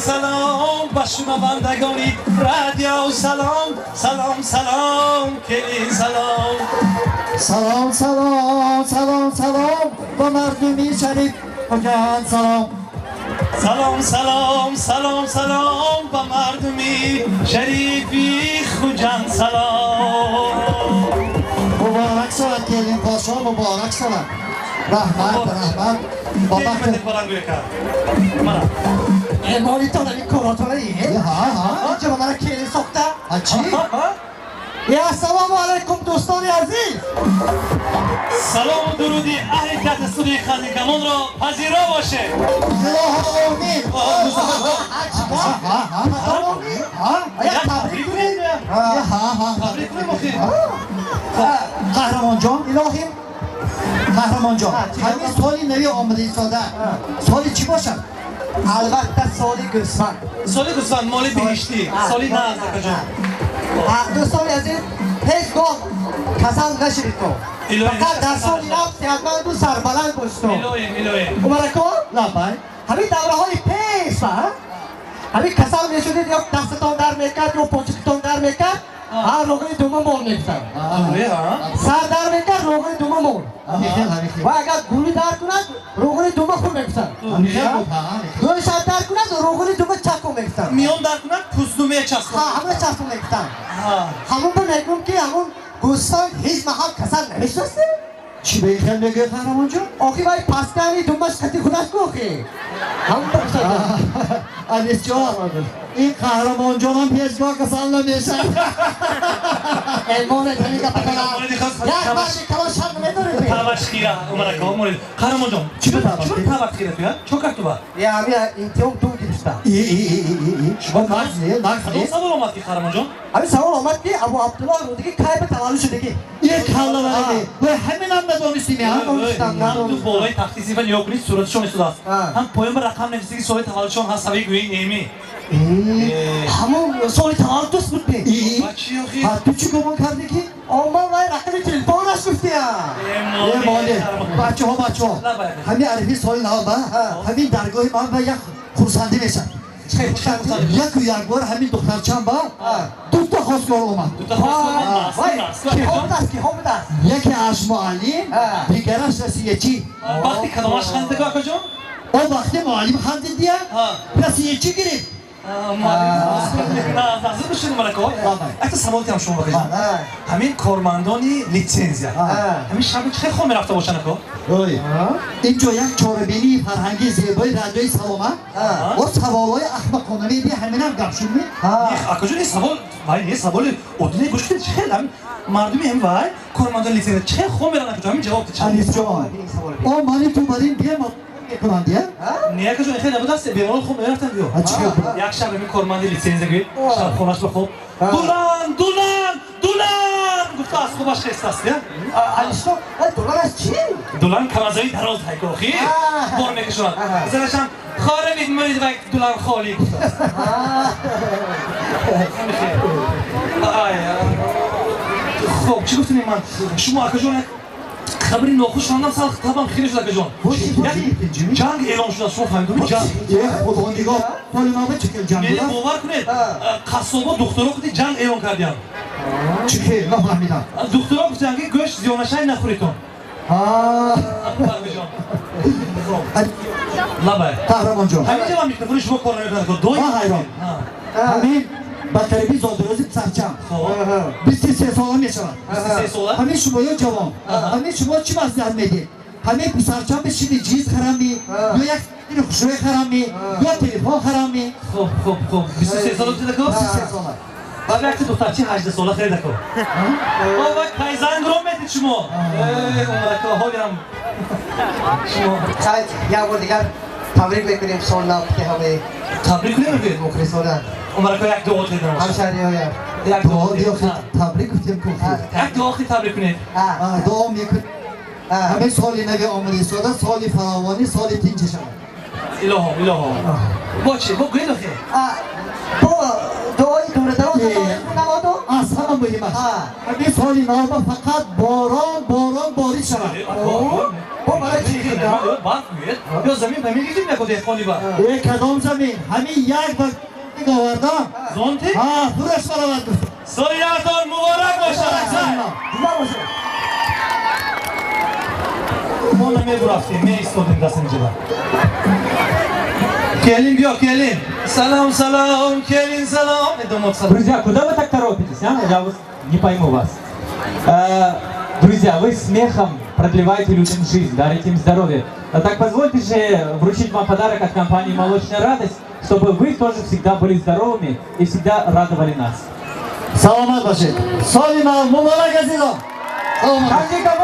سلام با شنوندگانی رادیو سلام سلام سلام کلی سلام سلام سلام سلام سلام با مردمی شریف جان سلام سلام سلام سلام سلام با مردمی شریفی خوجان سلام مبارک شود کلین پاشا مبارک شود رحمت رحمت بابا مالی تو نمی کوراتوره ایه؟ ها اینجا با من کلین ساخته؟ چی؟ السلام علیکم دوستان عزیز سلام و درودی اهل کت استودیوی خندگمان را پذیرا باشه الله آمین تبریک کنید تبریک کنیم آخی قهرمان جان الهیم قهرمان جان همین سالی نوی آمده ایستاده سالی چی باشد؟ البته سالی گوسفند سالی گوسفند مالی بهشتی سالی نه از جان دوستان عزیز هیچگاه کسان نشید تو فقط در سالی رفت صحتمند و سربلند باش تو الهیم عمرکو لبای همین دوره های پیش همین کسان میشدید یا دستتان در میکرد یا پاچتان در میکرد ها روغن دومه مول میکشن سر در میکرد روغن دومه مول و اگر گولی در کند روغن دومه خون میکشن گولی سر در کند روغن دومه چکو میکشن میان در کنن پوزدومه چسبان همه چسبو میکشن همون به میگم که همون گوستان هیچ محل کسان نمیشناسته چی به این خیل میگه قهرمان جان؟ آخی باید پسکنی دومش خطی خودش گوخی همون بکشن علیس جان این قهرمان جان هم پیشگاه کسان نمیشن علمان تنیگه پکنم یک باشی کلاش هم نداره تابش خیره عمرکو مورد قهرمان جان چی به تابش چی تابش خیره تو یا چو کرد تو با یه همین اینتیوم تو گیرسته شما نگزیه کدوم سوال اومد که قهرمان جان همین سوال آمد که ابو عبدالله رو دیگه کای به تولد شدگی یک حالا برده و همین هم ندانستیم یا تو بالای تختی و نیاگونی صورتشون استوده است هم پایان رقم نویسی که سوال تولدشون هست سوی گویی نیمی همون سوال تولد دوست بود بی چی آخی؟ تو چی گمان کردی که؟ آمان وای رقم تلفونش گفتی یه ماله بچه ها همین عرفی سال نها با همین درگاه من و یک خورسندی میشن یک بار همین دخترچم با دو تا خواستگار اومد وای که هم دست که هم دست یکی از معلم دیگرش رسیه چی؟ وقتی کدامش خنده که آقا جان؟ او وقتی معلم خنده دیا رسیه چی گرفت؟ نازد بشید ملکو اگه سوالی هم شما بگید همین کارمندانی لیسنزیا همین شب خیلی خوب میرفته باشن اکو اینجا یک چاره‌بینی فرهنگی زیبای رادیوی سلامه و سوالای احمقانه میدی همین هم گپشون می اکو جون این سوال وای یه سوال اودینه گوش کنید خیلی هم مردمی هم وای کارمندان لیسنزیا چه خوب میرن اکو همین جواب چه علیس جان او مالی تو بریم بیا ما کنند یا نه که جون خیلی نبود است بیمار خوب میرفتن بیو یک شب همین کارمند لیسنزیا گفت شب خونش بخوب دولان گفت از خوبش خسته است یا علیشتو دولار از چی؟ دولان کمازایی دراز های که اخی بار میکشوند زنشم خاره میدید و دولار خالی گفت خب چی گفتیم من؟ شما اکا جان خبری ناخوش فهمدم سال طبعا خیلی شد اکا جان جنگ اعلام شده شما فهمیدونی جنگ خدا نگاه حالا نامه چکل جنگ میلی باور کنید قصابا دکترها خودی جنگ اعلام کردیم چکل نفهمیدم دکترها گفتن که گوشت زیانشای نخوریتون لبای قهرمان جان همین جواب میکنه شما کار نمیکنه که دوی حیران همین با قریبی زادروزی پسرچم 23 ساله میشود 23 ساله همین شما یا جوان همین شما چی مزدیت میدید همین پسرچم به چی جیز خرمی یا یک خوشوی خرمی یا تلیفون خرمی خب 23 ساله دیده که 23 ساله بعد وقتی دخترچی 18 ساله خیلی دکو بابا کایزنگ رو میدید شما اون حالی هم شما شاید یک بار دیگر تبریک بکنیم سال نو که همه تبریک نمیگید مخلصانه اون یک دعا دیدن همشهری های یک دعا تبریک گفتیم کنید یک دعا خیلی تبریک کنید دعا میکنید همه سالی نوی آمده ساده سالی فراوانی سالی تینچه شد الهام با چی؟ با گوید آخه با دعای دوره دراز نمادو اصلا هم مهم است همین سال نو فقط باران بارش شود با برای چی شده؟ Bakmıyor. Ya zemin ben gideyim ne kadar konu var. کدام زمین همین یک وقت گاوردم Zonti. پورش برآورد Soyadon mübarek başlar. Güzel olsun. Ona ne bıraktın? Ne istedin gasıncılar? Gelin yok gelin. Salam gelin salam. Ne demek salam? Друзья, куда вы так торопитесь, а? Я вас не пойму вас. Друзья, вы смехом продлеваете людям жизнь, дарите им здоровье. А так позвольте же вручить вам подарок от компании «Молочная радость», чтобы вы тоже всегда были здоровыми и всегда радовали нас. سلامت باشید سال نو مبارک عزیزان سلامت Hangi kafa